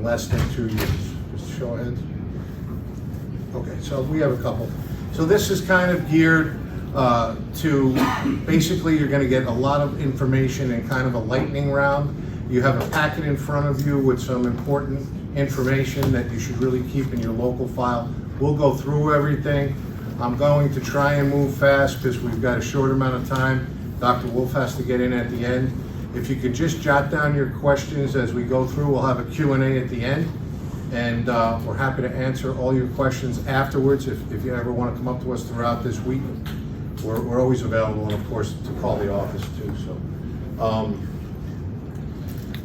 less than 2 years? Just show of hands. Okay, so we have a couple. So this is kind of geared to, basically you're gonna get a lot of information in kind of a lightning round. You have a packet in front of you with some important information that you should really keep in your local file. We'll go through everything. I'm going to try and move fast because we've got a short amount of time. Dr. Wolf has to get in at the end. If you could just jot down your questions as we go through, we'll have a Q&A at the end. And we're happy to answer all your questions afterwards. If you ever want to come up to us throughout this week, we're always available, and of course, to call the office too.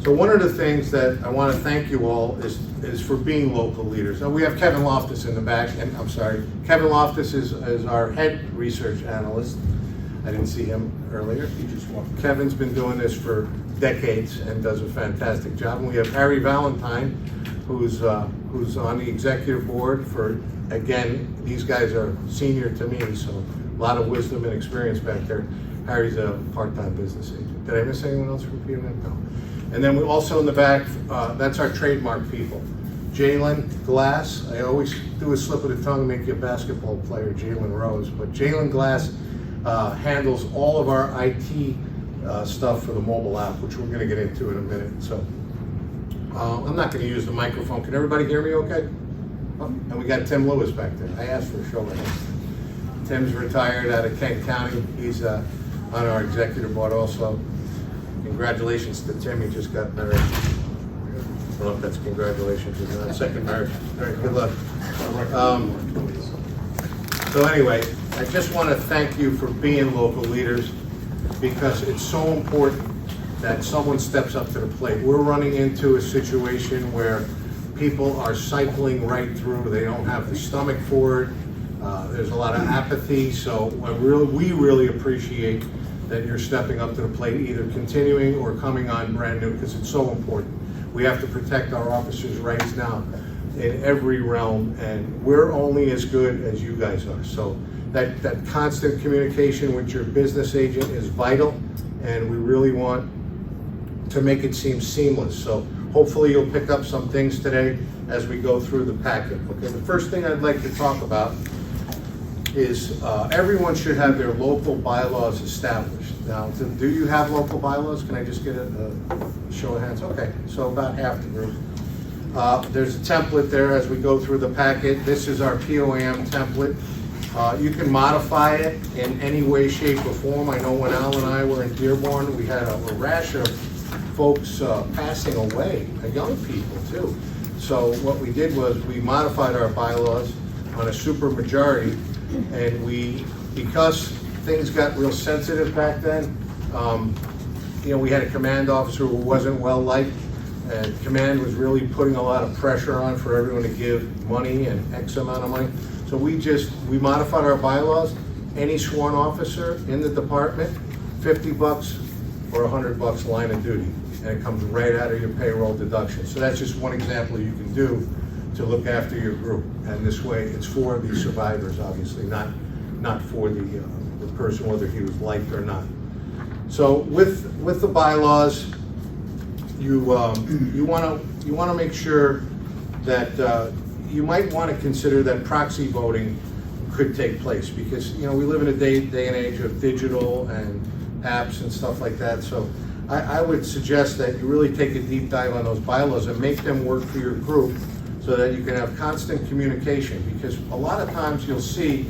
So one of the things that I want to thank you all is for being local leaders. Now we have Kevin Loftus in the back, and I'm sorry, Kevin Loftus is our head research analyst. I didn't see him earlier. He just walked. Kevin's been doing this for decades and does a fantastic job. And we have Harry Valentine, who's on the executive board for, again, these guys are senior to me, so a lot of wisdom and experience back there. Harry's a part-time business agent. Did I miss anyone else from POAM? No. And then we also in the back, that's our trademark people. Jalen Glass, I always do a slip of the tongue and make you a basketball player, Jalen Rose, but Jalen Glass handles all of our IT stuff for the mobile app, which we're gonna get into in a minute. So I'm not gonna use the microphone. Can everybody hear me okay? Oh, and we got Tim Lewis back there. I asked for a show of hands. Tim's retired out of Kent County. He's on our executive board also. Congratulations to Tim, he just got married. I don't know if that's congratulations, it's not second marriage. All right, good luck. So anyway, I just want to thank you for being local leaders, because it's so important that someone steps up to the plate. We're running into a situation where people are cycling right through, they don't have the stomach for it, there's a lot of apathy, so we really appreciate that you're stepping up to the plate, either continuing or coming on brand new, because it's so important. We have to protect our officers' rights now in every realm, and we're only as good as you guys are. So that constant communication with your business agent is vital, and we really want to make it seem seamless. So hopefully you'll pick up some things today as we go through the packet. Okay, the first thing I'd like to talk about is everyone should have their local bylaws established. Now, do you have local bylaws? Can I just get a show of hands? Okay, so about half the group. There's a template there as we go through the packet. This is our POAM template. You can modify it in any way, shape, or form. I know when Al and I were in Dearborn, we had a rash of folks passing away, young people too. So what we did was we modified our bylaws on a super majority, and because things got real sensitive back then, we had a command officer who wasn't well liked, and command was really putting a lot of pressure on for everyone to give money and X amount of money. So we modified our bylaws. Any sworn officer in the department, $50 or $100 line of duty, and it comes right out of your payroll deduction. So that's just one example you can do to look after your group. And this way, it's for the survivors, obviously, not for the person, whether he was liked or not. So with the bylaws, you want to make sure that you might want to consider that proxy voting could take place, because we live in a day and age of digital and apps and stuff like that. So I would suggest that you really take a deep dive on those bylaws and make them work for your group, so that you can have constant communication. Because a lot of times you'll see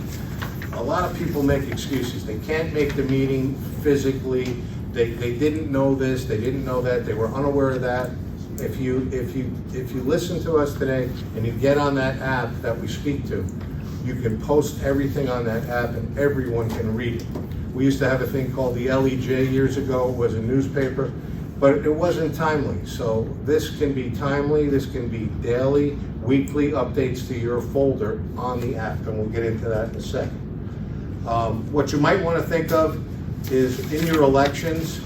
a lot of people make excuses. They can't make the meeting physically. They didn't know this, they didn't know that, they were unaware of that. If you listen to us today and you get on that app that we speak to, you can post everything on that app and everyone can read it. We used to have a thing called the LEJ years ago. It was a newspaper, but it wasn't timely. So this can be timely, this can be daily, weekly updates to your folder on the app, and we'll get into that in a second. What you might want to think of is in your elections,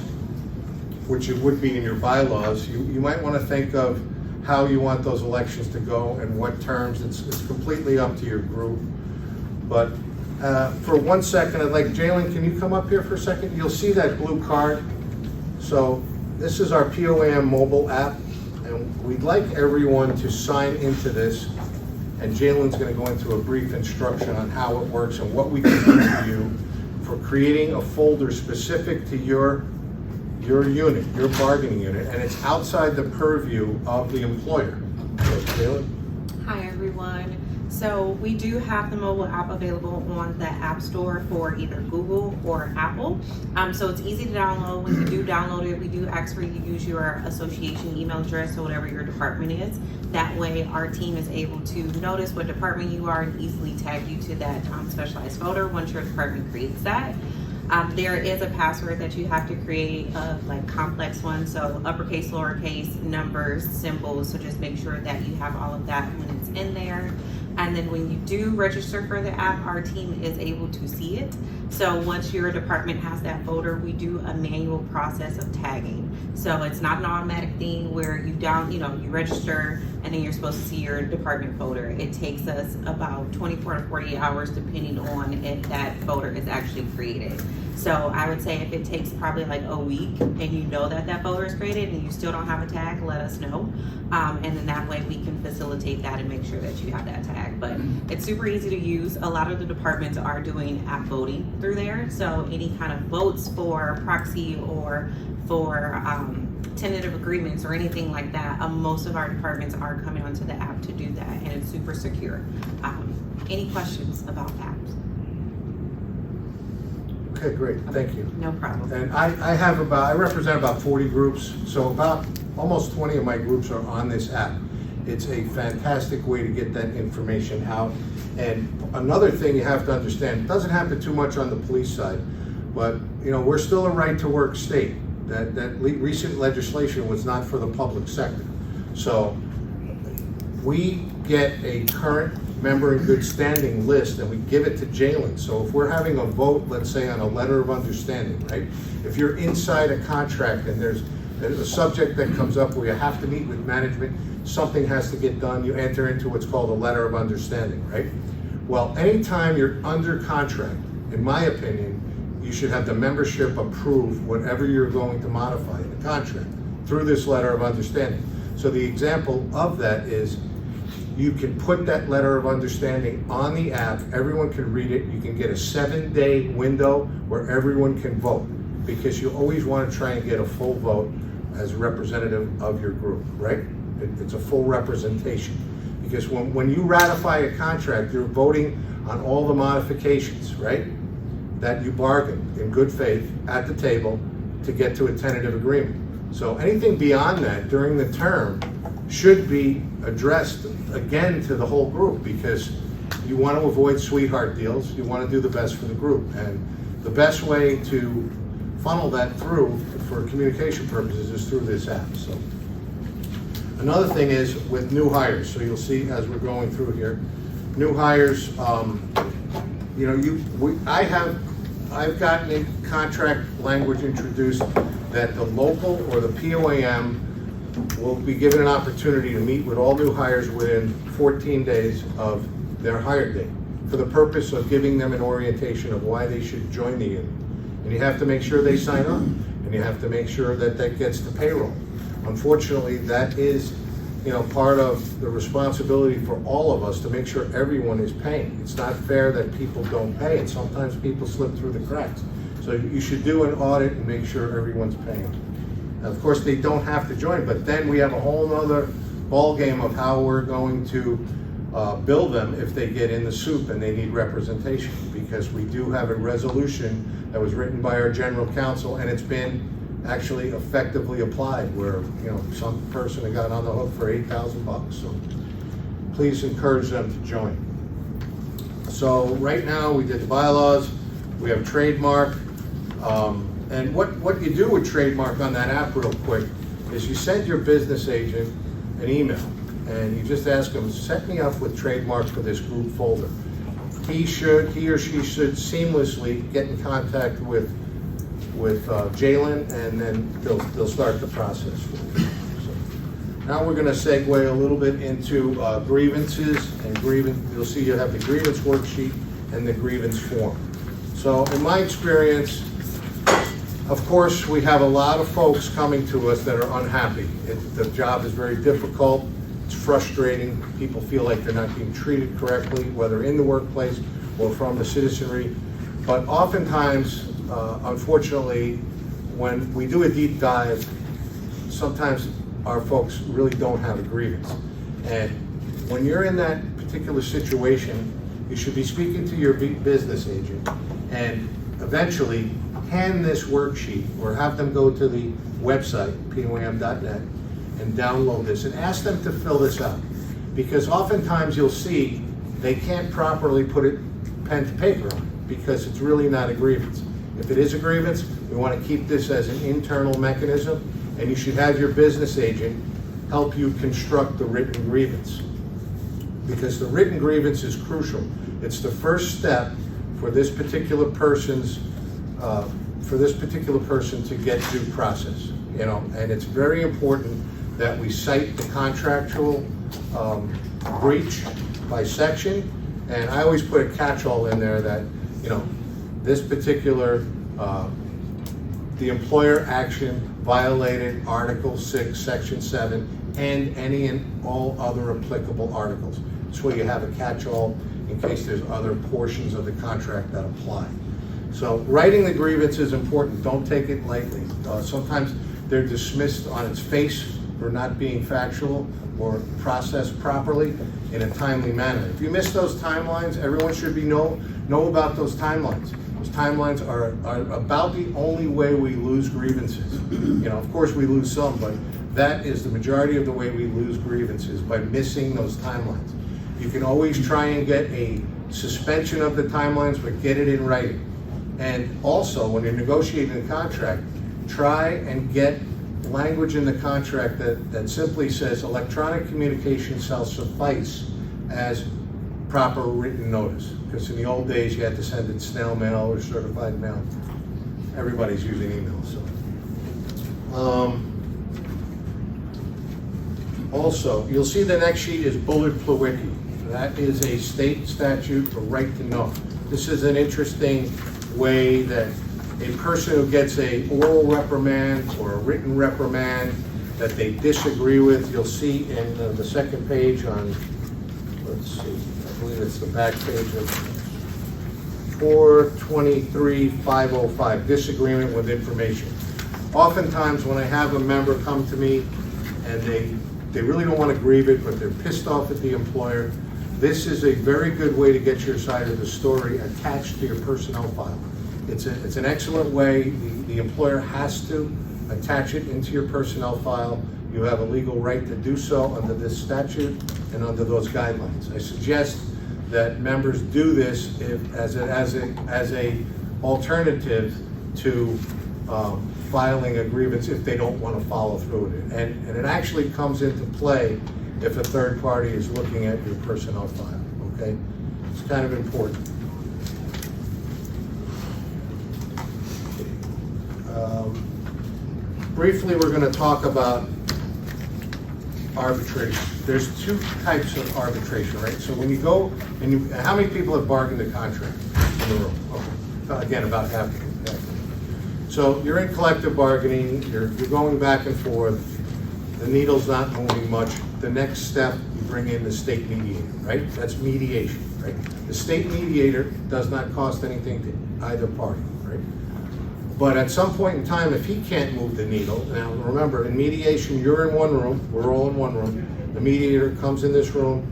which it would be in your bylaws, you might want to think of how you want those elections to go and what terms. It's completely up to your group. But for 1 second, I'd like, Jalen, can you come up here for a second? You'll see that blue card. So this is our POAM mobile app, and we'd like everyone to sign into this, and Jalen's going to go into a brief instruction on how it works and what we can do for you for creating a folder specific to your unit, your bargaining unit, and it's outside the purview of the employer. So, Jalen? Hi everyone. So we do have the mobile app available on the App Store for either Google or Apple. So it's easy to download. When you do download it, we do ask for you to use your association email address or whatever your department is. That way our team is able to notice what department you are and easily tag you to that specialized folder once your department creates that. There is a password that you have to create, like complex one, so uppercase, lowercase, numbers, symbols, so just make sure that you have all of that when it's in there. And then when you do register for the app, our team is able to see it. So once your department has that folder, we do a manual process of tagging. So it's not an automatic thing where you register and then you're supposed to see your department folder. It takes us about 24 to 48 hours depending on if that folder is actually created. So I would say if it takes probably like a week and you know that that folder is created and you still don't have a tag, let us know. And then that way we can facilitate that and make sure that you have that tag. But it's super easy to use. A lot of the departments are doing app voting through there. So any kind of votes for proxy or for tentative agreements or anything like that, most of our departments are coming onto the app to do that, and it's super secure. Any questions about apps? Okay, great, thank you. No problem. And I represent about 40 groups, so about almost 20 of my groups are on this app. It's a fantastic way to get that information out. And another thing you have to understand, it doesn't happen too much on the police side, but we're still a right to work state. That recent legislation was not for the public sector. So we get a current member in good standing list and we give it to Jalen. So if we're having a vote, let's say on a letter of understanding, right? If you're inside a contract and there's a subject that comes up where you have to meet with management, something has to get done, you enter into what's called a letter of understanding, right? Well, anytime you're under contract, in my opinion, you should have the membership approve whatever you're going to modify in the contract through this letter of understanding. So the example of that is you can put that letter of understanding on the app, everyone can read it, you can get a 7-day window where everyone can vote, because you always want to try and get a full vote as a representative of your group, right? It's a full representation. Because when you ratify a contract, you're voting on all the modifications, right? That you bargained in good faith at the table to get to a tentative agreement. So anything beyond that during the term should be addressed again to the whole group, because you want to avoid sweetheart deals. You want to do the best for the group. And the best way to funnel that through for communication purposes is through this app. So another thing is with new hires. So you'll see as we're going through here, new hires, I've gotten a contract language introduced that the local or the POAM will be given an opportunity to meet with all new hires within 14 days of their hire date for the purpose of giving them an orientation of why they should join the unit. And you have to make sure they sign up, and you have to make sure that that gets to payroll. Unfortunately, that is part of the responsibility for all of us to make sure everyone is paying. It's not fair that people don't pay, and sometimes people slip through the cracks. So you should do an audit and make sure everyone's paying. Now, of course, they don't have to join, but then we have a whole other ball game of how we're going to bill them if they get in the soup and they need representation, because we do have a resolution that was written by our general counsel, and it's been actually effectively applied where some person had gotten on the hook for $8,000. So please encourage them to join. So right now we did the bylaws, we have trademark, and what you do with trademark on that app real quick is you send your business agent an email and you just ask them, set me up with trademark for this group folder. He or she should seamlessly get in contact with Jalen, and then they'll start the process for you. So now we're going to segue a little bit into grievances and You'll see you have the grievance worksheet and the grievance form. So in my experience, Of course, we have a lot of folks coming to us that are unhappy. The job is very difficult, it's frustrating, people feel like they're not being treated correctly, whether in the workplace or from the citizenry. But oftentimes, unfortunately, when we do a deep dive, sometimes our folks really don't have a grievance. And when you're in that particular situation, you should be speaking to your business agent and eventually hand this worksheet or have them go to the website, POAM.net, and download this and ask them to fill this out. Because oftentimes you'll see they can't properly put it pen to paper on it because it's really not a grievance. If it is a grievance, we want to keep this as an internal mechanism, and you should have your business agent help you construct the written grievance. Because the written grievance is crucial. It's the first step for this particular person's to get due process. And it's very important that we cite the contractual breach by section. And I always put a catch-all in there that this particular the employer action violated Article 6, Section 7, and any and all other applicable articles. This way you have a catch-all in case there's other portions of the contract that apply. So writing the grievance is important. Don't take it lightly. Sometimes they're dismissed on its face for not being factual or processed properly in a timely manner. If you miss those timelines, everyone should know about those timelines. Those timelines are about the only way we lose grievances. Of course we lose some, but that is the majority of the way we lose grievances, by missing those timelines. You can always try and get a suspension of the timelines, but get it in writing. And also, when you're negotiating a contract, try and get language in the contract that simply says electronic communication shall suffice as proper written notice. Because in the old days, you had to send it snail mail or certified mail. Everybody's using email, so. Also, you'll see the next sheet is bullet plawicki. That is a state statute for right to know. This is an interesting way that a person who gets a oral reprimand or a written reprimand that they disagree with, you'll see in the second page on, let's see, I believe it's the back page of 423-505, disagreement with information. Oftentimes when I have a member come to me and they really don't want to grieve it, but they're pissed off at the employer, this is a very good way to get your side of the story attached to your personnel file. It's an excellent way. The employer has to attach it into your personnel file. You have a legal right to do so under this statute and under those guidelines. I suggest that members do this as a alternative to filing a grievance if they don't want to follow through with it. And it actually comes into play if a third party is looking at your personnel file, okay? It's kind of important. Briefly, we're going to talk about arbitration. There's two types of arbitration, right? So when you go, and how many people have bargained the contract in the room? Okay. Again, about half of you. So you're in collective bargaining, you're going back and forth, the needle's not moving much. The next step, you bring in the state mediator, right? That's mediation, right? The state mediator does not cost anything to either party, right? But at some point in time, if he can't move the needle, now remember, in mediation, you're in one room, we're all in one room. The mediator comes in this room,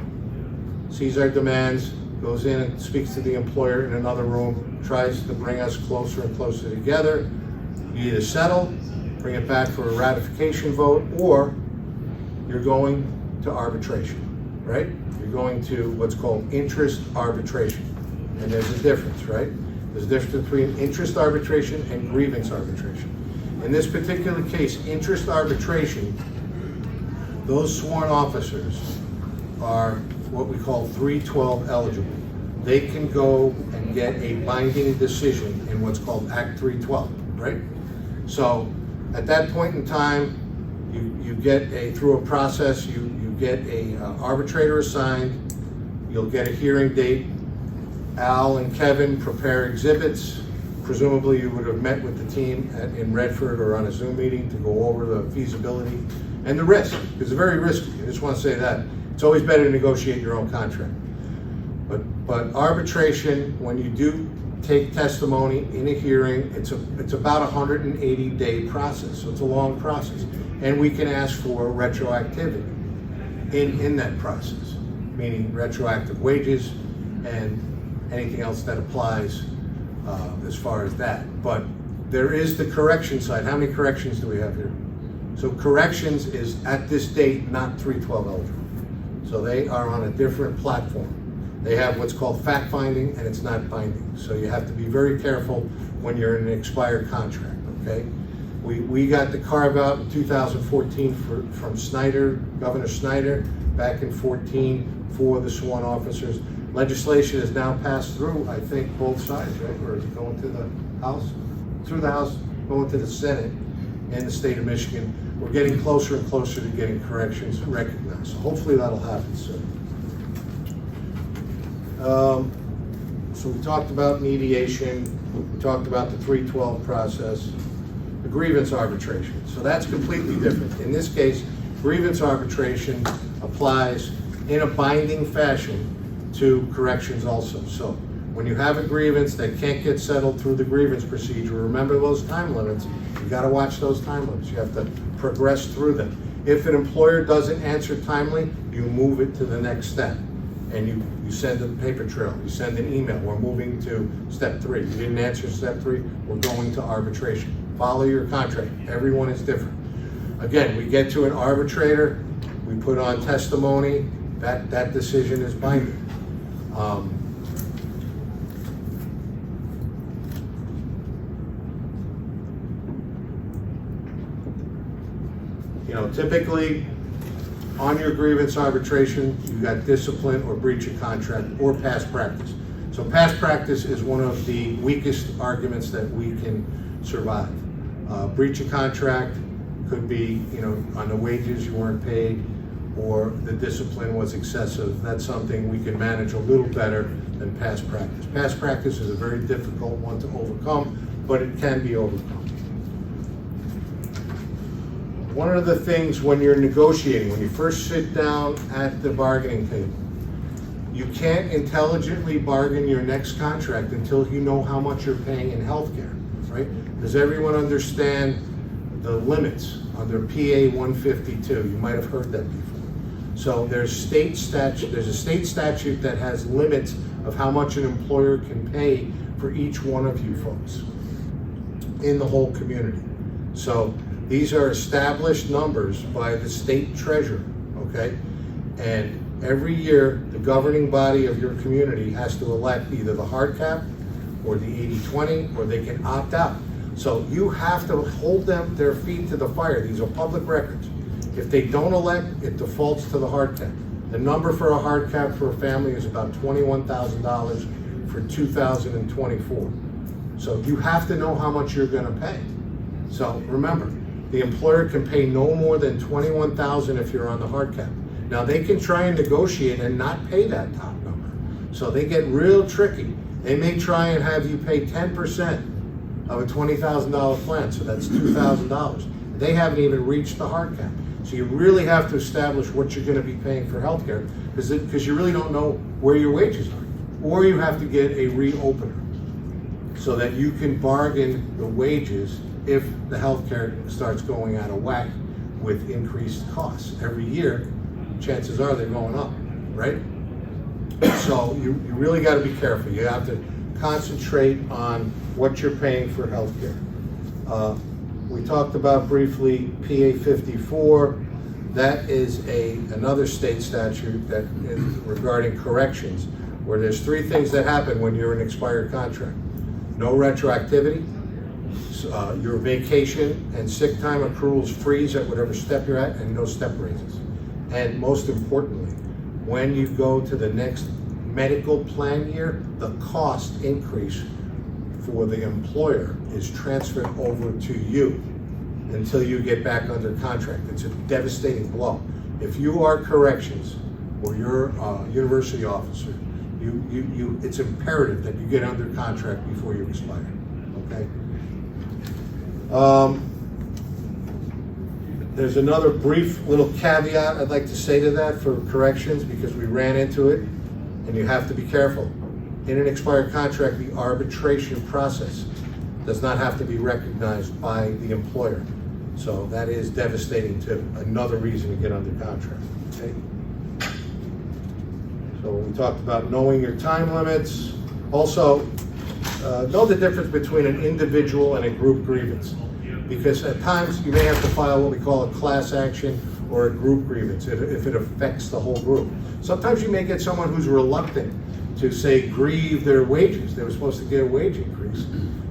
sees our demands, goes in and speaks to the employer in another room, tries to bring us closer and closer together. You either settle, bring it back for a ratification vote, or you're going to arbitration, right? You're going to what's called interest arbitration. And there's a difference, right? There's a difference between interest arbitration and grievance arbitration. In this particular case, interest arbitration, those sworn officers are what we call 312 eligible. They can go and get a binding decision in what's called Act 312, right? So at that point in time, you get through a process, you get a arbitrator assigned, you'll get a hearing date. Al and Kevin prepare exhibits, presumably you would have met with the team in Redford or on a Zoom meeting to go over the feasibility and the risk. It's very risky. I just want to say that. It's always better to negotiate your own contract. But arbitration, when you do take testimony in a hearing, it's about a 180-day process, so it's a long process. And we can ask for retroactivity in that process, meaning retroactive wages and anything else that applies as far as that. But there is the correction side. How many corrections do we have here? So corrections is at this date not 312 eligible. So they are on a different platform. They have what's called fact finding, and it's not binding. So you have to be very careful when you're in an expired contract, okay? We got the carve out in 2014 from Snyder, Governor Snyder, back in 14 for the sworn officers. Legislation is now passed through, I think, both sides, right? Or is it going to the House? Through the House, going to the Senate in the state of Michigan. We're getting closer and closer to getting corrections recognized. So hopefully that'll happen soon. So we talked about mediation, we talked about the 312 process, the grievance arbitration. So that's completely different. In this case, grievance arbitration applies in a binding fashion to corrections also. So when you have a grievance that can't get settled through the grievance procedure, remember those time limits. You got to watch those time limits. You have to progress through them. If an employer doesn't answer timely, you move it to the next step. And you send a paper trail, you send an email, we're moving to step 3. You didn't answer step 3, we're going to arbitration. Follow your contract, everyone is different. Again, we get to an arbitrator, we put on testimony, that decision is binding. Typically, on your grievance arbitration, you got discipline or breach of contract or past practice. So past practice is one of the weakest arguments that we can survive. Breach of contract could be, on the wages you weren't paid or the discipline was excessive. That's something we can manage a little better than past practice. Past practice is a very difficult one to overcome, but it can be overcome. One of the things when you're negotiating, when you first sit down at the bargaining table, you can't intelligently bargain your next contract until you know how much you're paying in healthcare, right? Does everyone understand the limits under PA 152? You might have heard that before. So there's a state statute that has limits of how much an employer can pay for each one of you folks in the whole community. So these are established numbers by the state treasurer, okay? And every year, the governing body of your community has to elect either the hard cap or the 80-20, or they can opt out. So you have to hold their feet to the fire. These are public records. If they don't elect, it defaults to the hard cap. The number for a hard cap for a family is about $21,000 for 2024. So you have to know how much you're gonna pay. So remember, the employer can pay no more than $21,000 if you're on the hard cap. Now they can try and negotiate and not pay that top number. So they get real tricky. They may try and have you pay 10% of a $20,000 plan, so that's $2,000. They haven't even reached the hard cap. So you really have to establish what you're gonna be paying for healthcare, because you really don't know where your wages are. Or you have to get a reopener so that you can bargain the wages if the healthcare starts going out of whack with increased costs. Every year, chances are they're going up, right? So you really got to be careful. You have to concentrate on what you're paying for healthcare. We talked about briefly PA 54. That is another state statute that regarding corrections, where there's 3 things that happen when you're in an expired contract. No retroactivity. Your vacation and sick time accruals freeze at whatever step you're at, and no step raises. And most importantly, when you go to the next medical plan year, the cost increase for the employer is transferred over to you until you get back under contract. It's a devastating blow. If you are corrections or you're a university officer, it's imperative that you get under contract before you expire. Okay. There's another brief little caveat I'd like to say to that for corrections, because we ran into it, and you have to be careful. In an expired contract, the arbitration process does not have to be recognized by the employer. So that is devastating too. Another reason to get under contract. Okay? So we talked about knowing your time limits. Also, know the difference between an individual and a group grievance. Because at times you may have to file what we call a class action or a group grievance if it affects the whole group. Sometimes you may get someone who's reluctant to say grieve their wages. They were supposed to get a wage increase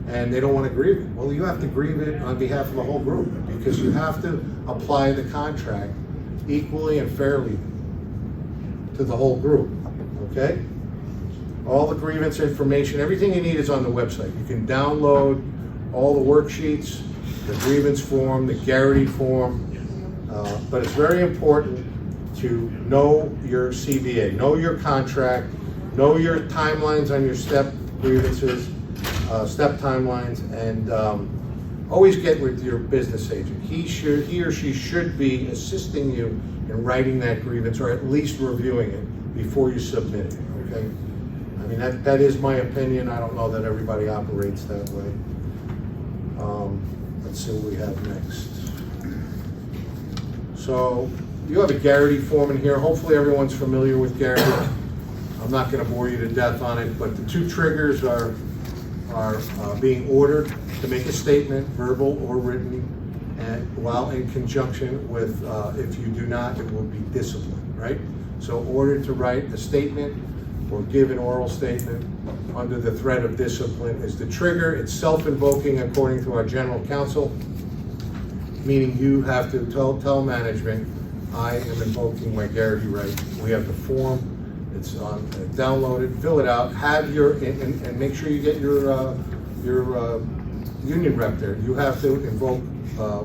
and they don't want to grieve it. Well, you have to grieve it on behalf of the whole group, because you have to apply the contract equally and fairly to the whole group, okay? All the grievance information, everything you need is on the website. You can download all the worksheets, the grievance form, the Garrity form, but it's very important to know your CBA, know your contract, know your timelines on your step grievances, step timelines, and always get with your business agent. He or she should be assisting you in writing that grievance, or at least reviewing it before you submit it, okay? I mean, that is my opinion. I don't know that everybody operates that way. Let's see what we have next. So you have a Garrity form in here. Hopefully everyone's familiar with Garrity. I'm not going to bore you to death on it, but the two triggers are being ordered to make a statement, verbal or written, and while in conjunction with, if you do not, it will be disciplined, right? So ordered to write a statement or give an oral statement under the threat of discipline is the trigger. It's self-invoking according to our general counsel, meaning you have to tell management, I am invoking my Garrity right. We have the form, it's on, download it, fill it out, have your, and make sure you get your union rep there. You have to invoke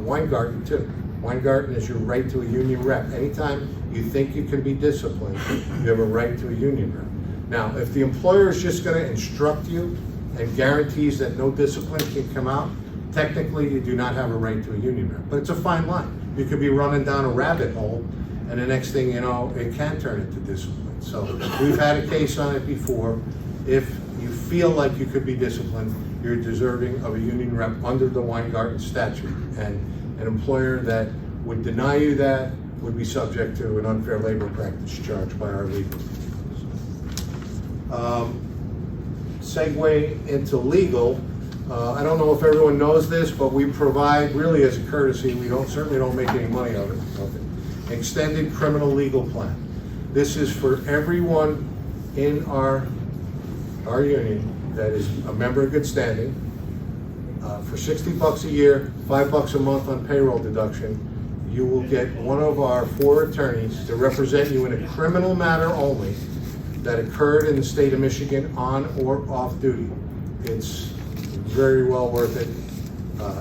Weingarten too. Weingarten is your right to a union rep. Anytime you think you can be disciplined, you have a right to a union rep. Now, if the employer is just going to instruct you and guarantees that no discipline can come out, technically you do not have a right to a union rep. But it's a fine line. You could be running down a rabbit hole, and the next thing you know, it can turn into discipline. So we've had a case on it before. If you feel like you could be disciplined, you're deserving of a union rep under the Weingarten statute. And an employer that would deny you that would be subject to an unfair labor practice charge by our legal team. Segue into legal. I don't know if everyone knows this, but we provide, really as a courtesy, we certainly don't make any money of it, extended criminal legal plan. This is for everyone in our union that is a member of good standing. For $60 a year, $5 a month on payroll deduction, you will get one of our 4 attorneys to represent you in a criminal matter only that occurred in the state of Michigan on or off duty. It's very well worth it.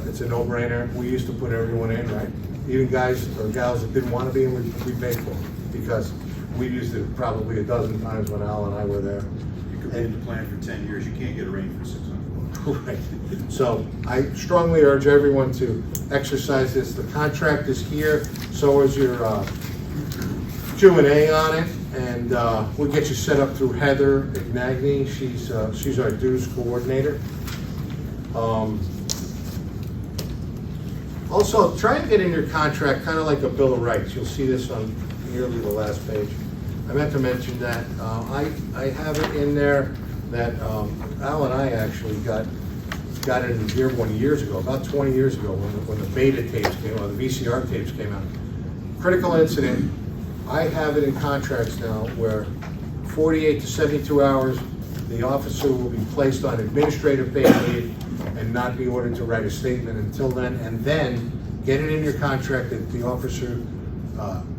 It's a no-brainer. We used to put everyone in, right? Even guys or gals that didn't want to be in, we paid for them, because we used it probably a dozen times when Al and I were there. You could read the plan for 10 years, you can't get a rating for 600. Right. So I strongly urge everyone to exercise this. The contract is here, so is your Q&A on it, and we'll get you set up through Heather Ignagni. She's our dues coordinator. Also, try and get in your contract kind of like a Bill of Rights. You'll see this on nearly the last page. I meant to mention that I have it in there that Al and I actually got it in Dearborn years ago, about 20 years ago, when the beta tapes came out, the VCR tapes came out. Critical incident. I have it in contracts now where 48 to 72 hours, the officer will be placed on administrative paid leave and not be ordered to write a statement until then, and then get it in your contract that the officer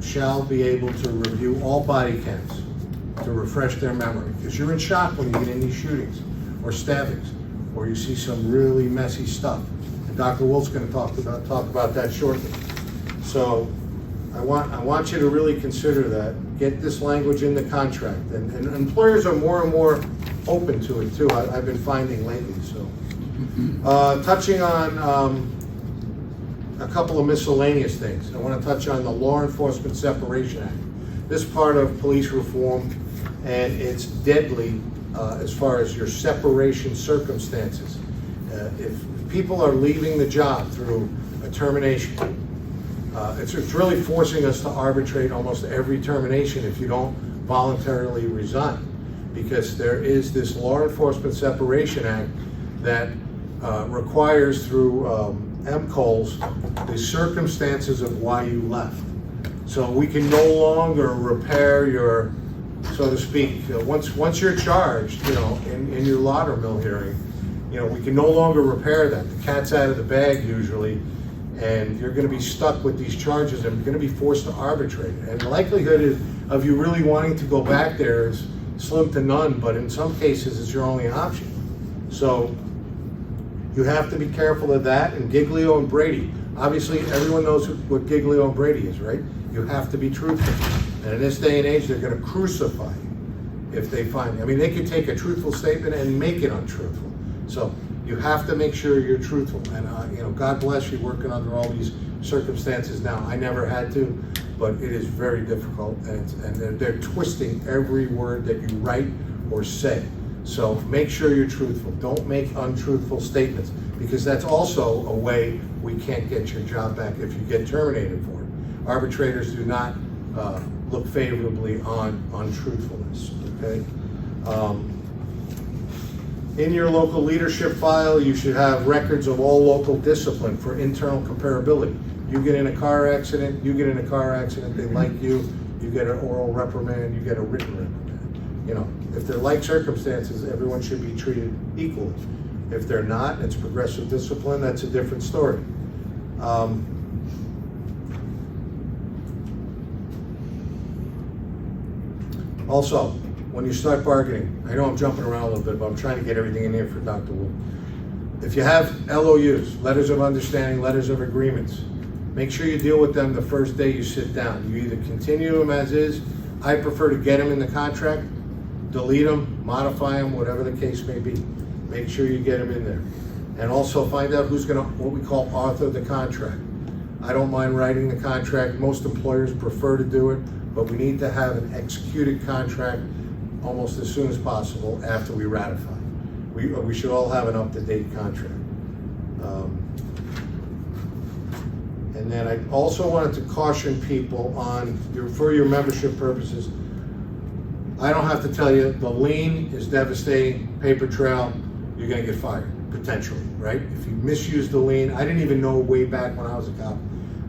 shall be able to review all body cams to refresh their memory. Because you're in shock when you get in these shootings or stabbings, or you see some really messy stuff. And Dr. Wolf's going to talk about that shortly. So I want you to really consider that. Get this language in the contract, and employers are more and more open to it too. I've been finding lately. So Touching on a couple of miscellaneous things. I want to touch on the Law Enforcement Separation Act. This part of police reform, and it's deadly as far as your separation circumstances. If people are leaving the job through a termination, it's really forcing us to arbitrate almost every termination if you don't voluntarily resign, because there is this Law Enforcement Separation Act that requires through MCOLs the circumstances of why you left. So we can no longer repair your, so to speak, once you're charged, in your Laudermill hearing, we can no longer repair that. The cat's out of the bag usually, and you're going to be stuck with these charges and you're going to be forced to arbitrate. And the likelihood of you really wanting to go back there is slim to none, but in some cases it's your only option. So you have to be careful of that. And Giglio and Brady, obviously everyone knows what Giglio and Brady is, right? You have to be truthful. And in this day and age, they're going to crucify you if they find you. I mean, they could take a truthful statement and make it untruthful. So you have to make sure you're truthful. And God bless you working under all these circumstances now. I never had to, but it is very difficult, and they're twisting every word that you write or say. So make sure you're truthful. Don't make untruthful statements, because that's also a way we can't get your job back if you get terminated for it. Arbitrators do not look favorably on untruthfulness, okay? In your local leadership file, you should have records of all local discipline for internal comparability. You get in a car accident, they like you get an oral reprimand, you get a written reprimand. If they're like circumstances, everyone should be treated equally. If they're not, it's progressive discipline, that's a different story. Also, when you start bargaining, I know I'm jumping around a little bit, but I'm trying to get everything in here for Dr. Wu. If you have LOUs, letters of understanding, letters of agreements, make sure you deal with them the first day you sit down. You either continue them as is. I prefer to get them in the contract, delete them, modify them, whatever the case may be. Make sure you get them in there. And also find out who's going to, what we call author the contract. I don't mind writing the contract. Most employers prefer to do it, but we need to have an executed contract almost as soon as possible after we ratify. We should all have an up-to-date contract. And then I also wanted to caution people on, for your membership purposes, I don't have to tell you, the lien is devastating, paper trail, you're gonna get fired, potentially, right? If you misuse the lien, I didn't even know way back when I was a cop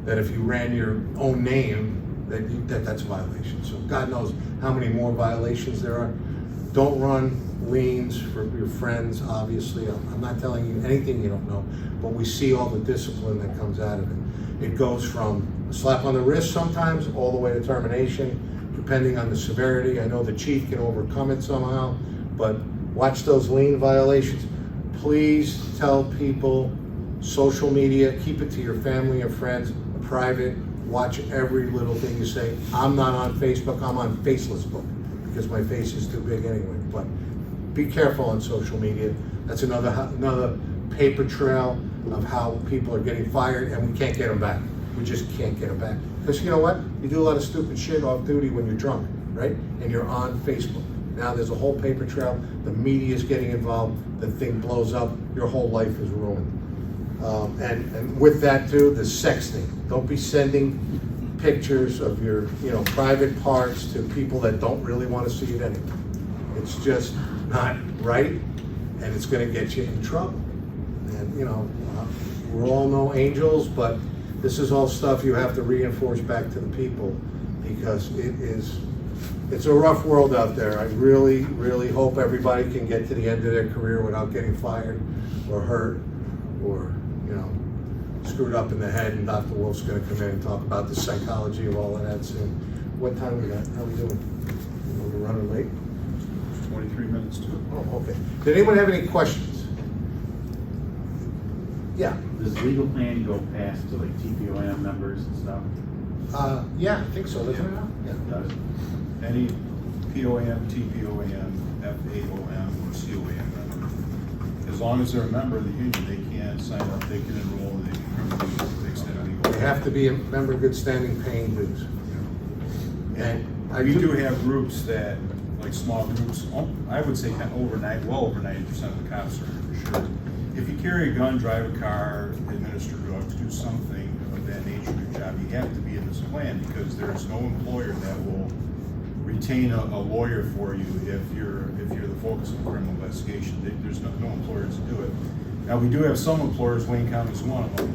that if you ran your own name, that's a violation. So God knows how many more violations there are. Don't run liens for your friends, obviously. I'm not telling you anything you don't know, but we see all the discipline that comes out of it. It goes from a slap on the wrist sometimes, all the way to termination, depending on the severity. I know the chief can overcome it somehow, but watch those lien violations. Please tell people, social media, keep it to your family and friends, private. Watch every little thing you say. I'm not on Facebook, I'm on Faceless Book, because my face is too big anyway. But be careful on social media. That's another paper trail of how people are getting fired, and we can't get them back. We just can't get them back. Because you know what? You do a lot of stupid shit off duty when you're drunk, right? And you're on Facebook. Now there's a whole paper trail. The media is getting involved. The thing blows up. Your whole life is ruined. And with that too, the sexting. Don't be sending pictures of your private parts to people that don't really want to see it anyway. It's just not right, and it's going to get you in trouble. And we're all no angels, but this is all stuff you have to reinforce back to the people, because it's a rough world out there. I really, really hope everybody can get to the end of their career without getting fired or hurt or screwed up in the head, and Dr. Wolf's going to come in and talk about the psychology of all of that soon. What time we got? How are we doing? We're running late? 23 minutes to it. Oh, okay. Did anyone have any questions? Yeah. Does legal planning go past to like TPOM members and stuff? Yeah, I think so, doesn't it? Yeah, it does. Any POAM, TPOAM, FAOM, or COAM member As long as they're a member of the union, they can sign up, they can enroll, they can contribute to the extended legal. They have to be a member of good standing paying dues. And We do have groups that, like small groups, I would say well over 90% of the cops are sure. If you carry a gun, drive a car, administer drugs, do something of that nature in your job, you have to be in this plan, because there's no employer that will retain a lawyer for you if you're the focus of a criminal investigation. There's no employers to do it. Now, we do have some employers, Wayne County is one of them,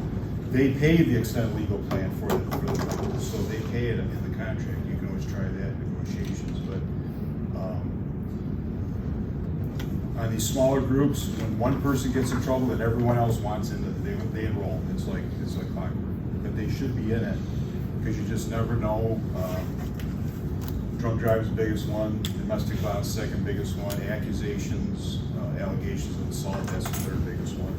they pay the extended legal plan for the members, so they pay it in the contract. You can always try that in negotiations, but on these smaller groups, when one person gets in trouble, then everyone else wants in, they enroll. It's like clockwork, but they should be in it, because you just never know. Drunk driver's the biggest one, domestic violence second biggest one, accusations, allegations of assault, that's the third biggest one.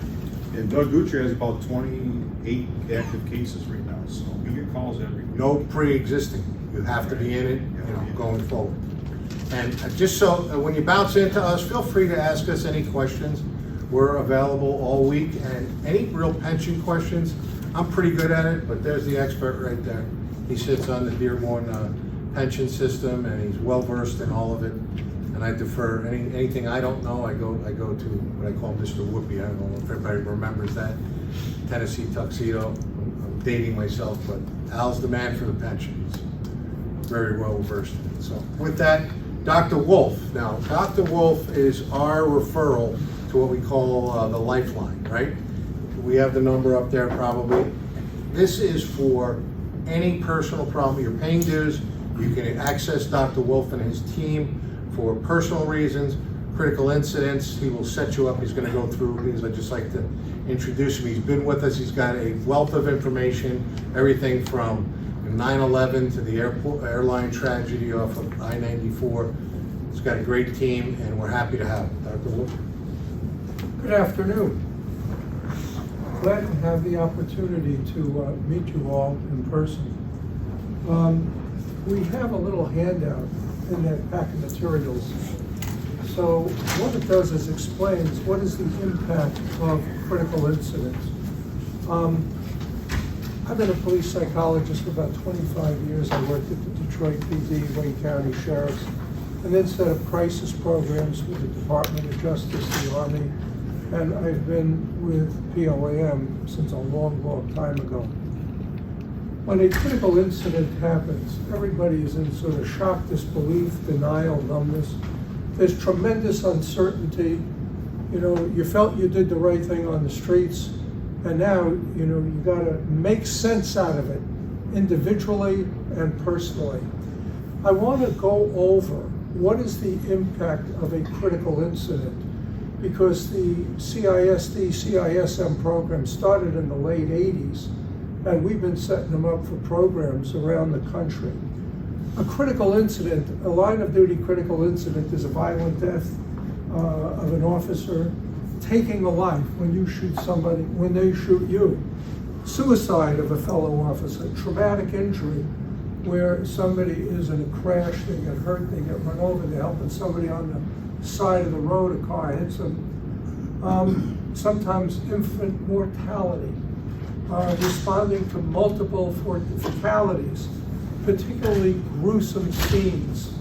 And Doug Gucci has about 28 active cases right now, so we get calls every week. no pre-existing. You have to be in it, going forward. And just so, when you bounce into us, feel free to ask us any questions. We're available all week, and any real pension questions, I'm pretty good at it, but there's the expert right there. He sits on the Dearborn pension system, and he's well-versed in all of it. And I defer, anything I don't know, I go to what I call Mr. Whoopi. I don't know if everybody remembers that Tennessee tuxedo. I'm dating myself, but Al's the man for the pensions. Very well-versed in it. So with that, Dr. Wolf. Now, Dr. Wolf is our referral to what we call the Lifeline, right? We have the number up there probably. This is for any personal problem. You're paying dues. You can access Dr. Wolf and his team for personal reasons, critical incidents. He will set you up. He's going to go through these. I'd just like to introduce him. He's been with us. He's got a wealth of information, everything from 9/11 to the airline tragedy off of I-94. He's got a great team, and we're happy to have him. Dr. Wolf. Good afternoon. Glad to have the opportunity to meet you all in person. We have a little handout in that pack of materials. So what it does is explains what is the impact of critical incidents. I've been a police psychologist for about 25 years. I worked at the Detroit PD, Wayne County Sheriff's, and then set up crisis programs with the Department of Justice, the Army, and I've been with POAM since a long, long time ago. When a critical incident happens, everybody is in sort of shock, disbelief, denial, numbness. There's tremendous uncertainty. You know, you felt you did the right thing on the streets, and now, you know, you gotta make sense out of it, individually and personally. I wanna go over what is the impact of a critical incident, because the CISD, CISM program started in the late 80s, and we've been setting them up for programs around the country. A critical incident, a line of duty critical incident, is a violent death of an officer taking a life when you shoot somebody, when they shoot you. Suicide of a fellow officer, traumatic injury, where somebody is in a crash, they get hurt, they get run over, they're helping somebody on the side of the road, a car hits them. Sometimes infant mortality, responding to multiple fatalities, particularly gruesome scenes,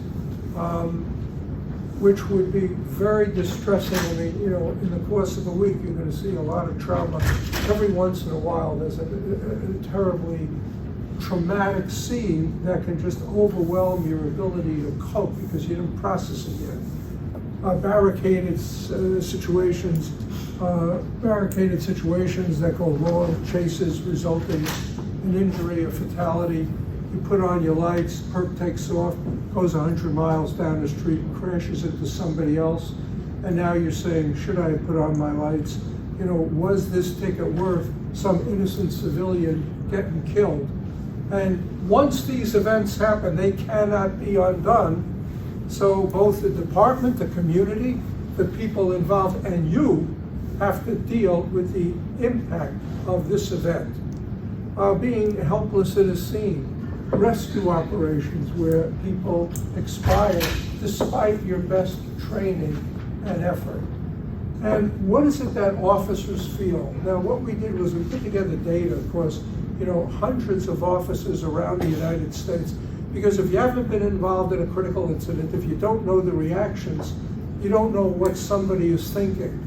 which would be very distressing. I mean, you know, in the course of a week, you're going to see a lot of trauma. Every once in a while, there's a terribly traumatic scene that can just overwhelm your ability to cope because you didn't process it yet. Barricaded situations that go wrong, chases resulting in injury or fatality. You put on your lights, perp takes off, goes 100 miles down the street and crashes into somebody else. And now you're saying, should I have put on my lights? You know, was this ticket worth some innocent civilian getting killed? And once these events happen, they cannot be undone. So both the department, the community, the people involved, and you have to deal with the impact of this event. Being helpless at a scene, rescue operations where people expire despite your best training and effort. And what is it that officers feel? Now, what we did was we put together data, of course, hundreds of officers around the United States, because if you haven't been involved in a critical incident, if you don't know the reactions, you don't know what somebody is thinking.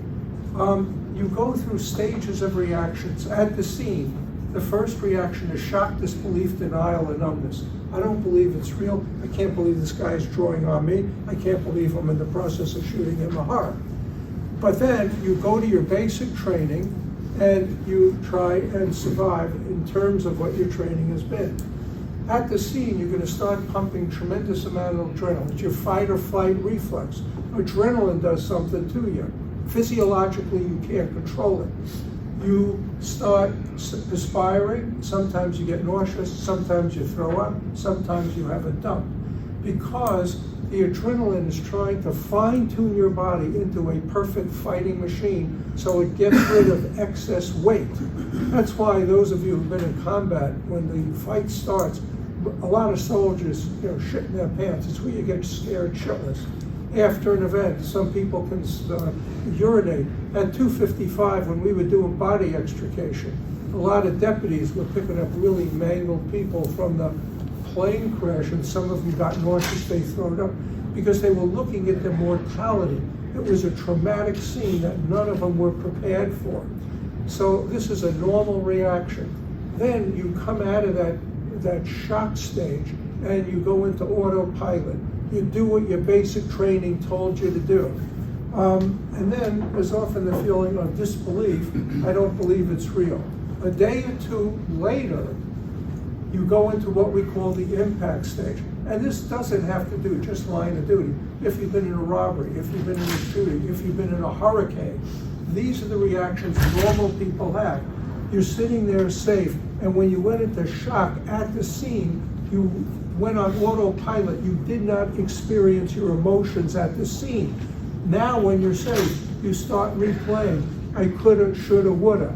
You go through stages of reactions. At the scene, the first reaction is shock, disbelief, denial, and numbness. I don't believe it's real. I can't believe this guy is drawing on me. I can't believe I'm in the process of shooting him a heart. But then you go to your basic training and you try and survive in terms of what your training has been. At the scene, you're going to start pumping tremendous amount of adrenaline. It's your fight or flight reflex. Adrenaline does something to you. Physiologically, you can't control it. You start perspiring. Sometimes you get nauseous. Sometimes you throw up. Sometimes you have a dump. Because the adrenaline is trying to fine-tune your body into a perfect fighting machine so it gets rid of excess weight. That's why those of you who've been in combat, when the fight starts, a lot of soldiers, shit in their pants. It's where you get scared shitless. After an event, some people can urinate. At 255, when we were doing body extrication, a lot of deputies were picking up really mangled people from the plane crash, and some of them got nauseous, they threw it up, because they were looking at their mortality. It was a traumatic scene that none of them were prepared for. So this is a normal reaction. Then you come out of that shock stage and you go into autopilot. You do what your basic training told you to do. And then there's often the feeling of disbelief. I don't believe it's real. A day or two later, you go into what we call the impact stage. And this doesn't have to do just line of duty. If you've been in a robbery, if you've been in a shooting, if you've been in a hurricane, these are the reactions normal people have. You're sitting there safe, and when you went into shock at the scene, you went on autopilot. You did not experience your emotions at the scene. Now when you're safe, you start replaying. I coulda, shoulda, woulda.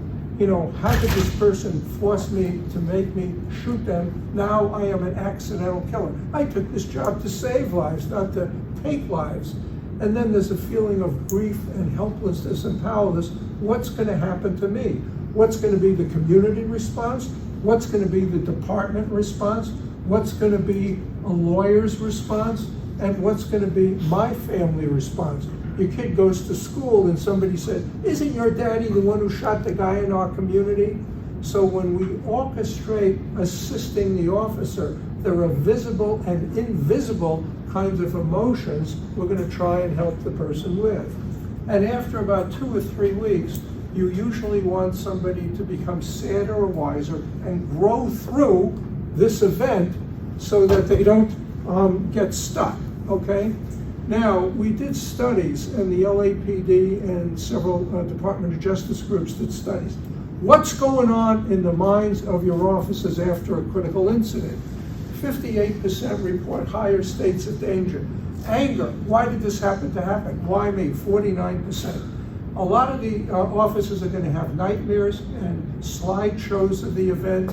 How did this person force me to make me shoot them? Now I am an accidental killer. I took this job to save lives, not to take lives. And then there's a feeling of grief and helplessness and powerless. What's going to happen to me? What's going to be the community response? What's going to be the department response? What's going to be a lawyer's response? And what's going to be my family response? Your kid goes to school and somebody said, isn't your daddy the one who shot the guy in our community? So when we orchestrate assisting the officer, there are visible and invisible kinds of emotions we're going to try and help the person with. And after about 2 or 3 weeks, you usually want somebody to become sadder or wiser and grow through this event so that they don't get stuck, okay? Now, we did studies, and the LAPD and several Department of Justice groups did studies. What's going on in the minds of your officers after a critical incident? 58% report higher states of danger. Anger, why did this happen to happen? Why me? 49%. A lot of the officers are going to have nightmares and slideshows of the event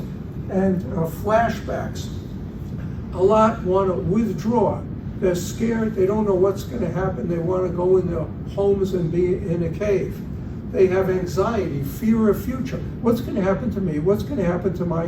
and flashbacks. A lot want to withdraw. They're scared, they don't know what's going to happen, they want to go in their homes and be in a cave. They have anxiety, fear of future. What's going to happen to me? What's going to happen to my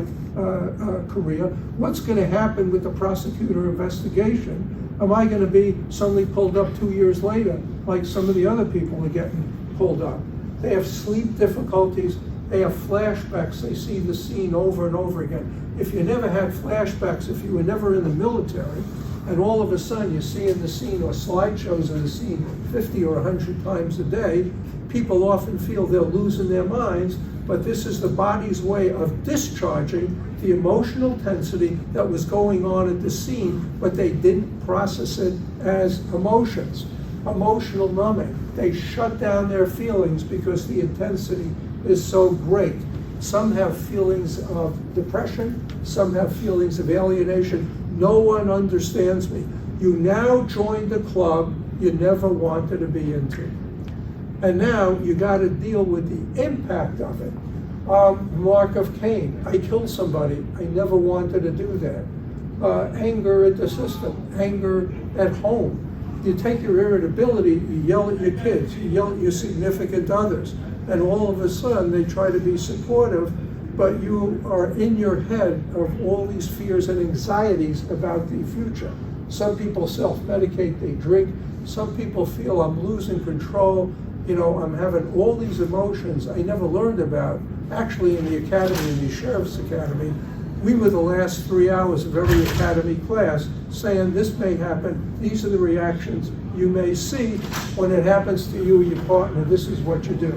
career? What's going to happen with the prosecutor investigation? Am I going to be suddenly pulled up 2 years later, like some of the other people are getting pulled up? They have sleep difficulties, they have flashbacks, they see the scene over and over again. If you never had flashbacks, if you were never in the military, and all of a sudden you're seeing the scene or slideshows of the scene 50 or 100 times a day, people often feel they're losing their minds, but this is the body's way of discharging the emotional intensity that was going on at the scene, but they didn't process it as emotions. Emotional numbing. They shut down their feelings because the intensity is so great. Some have feelings of depression, some have feelings of alienation. No one understands me. You now joined a club you never wanted to be into. And now you got to deal with the impact of it. Mark of Cain, I killed somebody, I never wanted to do that. Anger at the system, anger at home. you take your irritability, you yell at your kids, you yell at your significant others, and all of a sudden they try to be supportive, but you are in your head of all these fears and anxieties about the future. Some people self-medicate, they drink. Some people feel I'm losing control. You know, I'm having all these emotions I never learned about. Actually, in the academy, in the Sheriff's Academy, we were the last 3 hours of every academy class saying this may happen, these are the reactions you may see when it happens to you or your partner, this is what you do.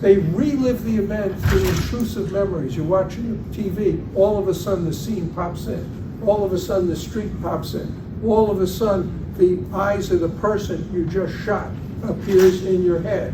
They relive the event through intrusive memories. You're watching TV, all of a sudden the scene pops in. All of a sudden the street pops in. All of a sudden the eyes of the person you just shot appears in your head.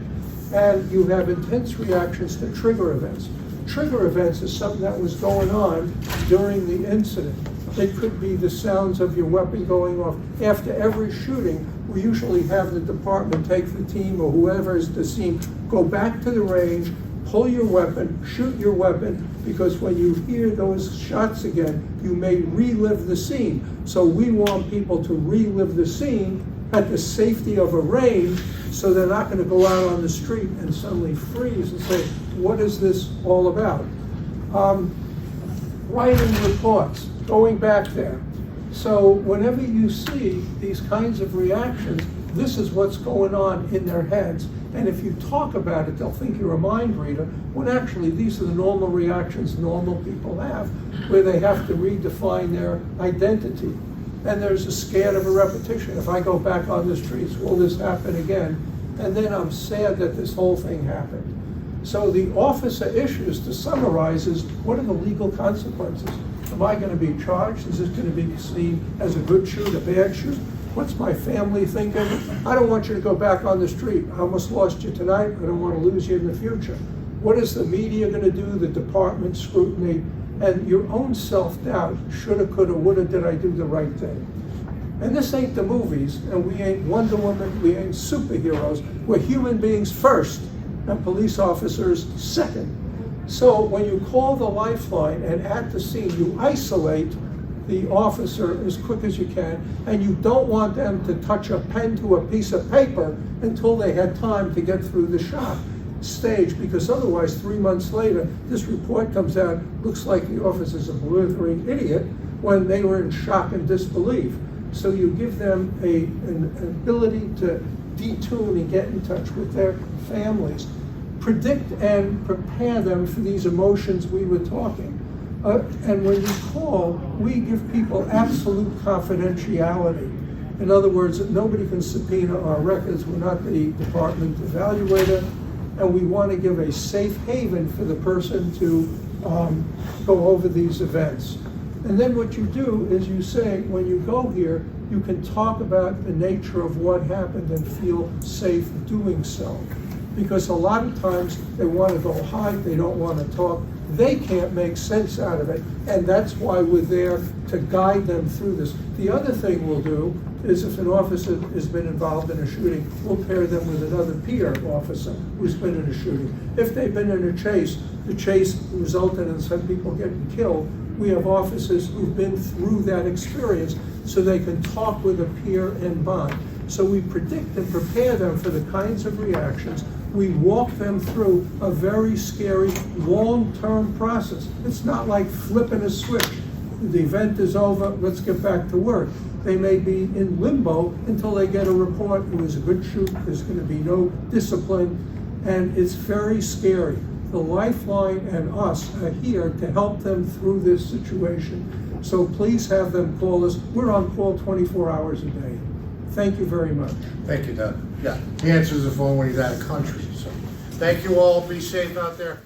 And you have intense reactions to trigger events. Trigger events is something that was going on during the incident. It could be the sounds of your weapon going off. After every shooting, we usually have the department take the team or whoever is the scene, go back to the range, pull your weapon, shoot your weapon, because when you hear those shots again, you may relive the scene. So we want people to relive the scene at the safety of a range, so they're not going to go out on the street and suddenly freeze and say, what is this all about? Writing reports, going back there. So whenever you see these kinds of reactions, this is what's going on in their heads. And if you talk about it, they'll think you're a mind reader, when actually these are the normal reactions normal people have, where they have to redefine their identity. And there's a scared of a repetition. If I go back on the streets, will this happen again? And then I'm sad that this whole thing happened. So the officer issues, to summarize, is what are the legal consequences? Am I going to be charged? Is this going to be seen as a good shoot, a bad shoot? What's my family thinking? I don't want you to go back on the street. I almost lost you tonight. I don't want to lose you in the future. What is the media going to do? The department scrutiny and your own self-doubt. Shoulda, coulda, woulda, did I do the right thing? And this ain't the movies, and we ain't Wonder Woman, we ain't superheroes. We're human beings first, and police officers second. So when you call the lifeline and at the scene, you isolate the officer as quick as you can, and you don't want them to touch a pen to a piece of paper until they had time to get through the shot stage, because otherwise 3 months later, this report comes out, looks like the officer's a blithering idiot when they were in shock and disbelief. So you give them an ability to detune and get in touch with their families. Predict and prepare them for these emotions we were talking. And when you call, we give people absolute confidentiality. In other words, nobody can subpoena our records. We're not the department evaluator, and we want to give a safe haven for the person to go over these events. And then what you do is you say, when you go here, you can talk about the nature of what happened and feel safe doing so. Because a lot of times they want to go hide, they don't want to talk, they can't make sense out of it, and that's why we're there to guide them through this. The other thing we'll do is if an officer has been involved in a shooting, we'll pair them with another peer officer who's been in a shooting. If they've been in a chase, the chase resulted in some people getting killed, we have officers who've been through that experience so they can talk with a peer and bond. So we predict and prepare them for the kinds of reactions. We walk them through a very scary, long-term process. It's not like flipping a switch. The event is over, let's get back to work. They may be in limbo until they get a report, it was a good shoot, there's going to be no discipline, and it's very scary. The Lifeline and us are here to help them through this situation. So please have them call us. We're on call 24 hours a day. Thank you very much. Thank you, Doug. Yeah, he answers the phone when he's out of country, so. Thank you all, be safe out there.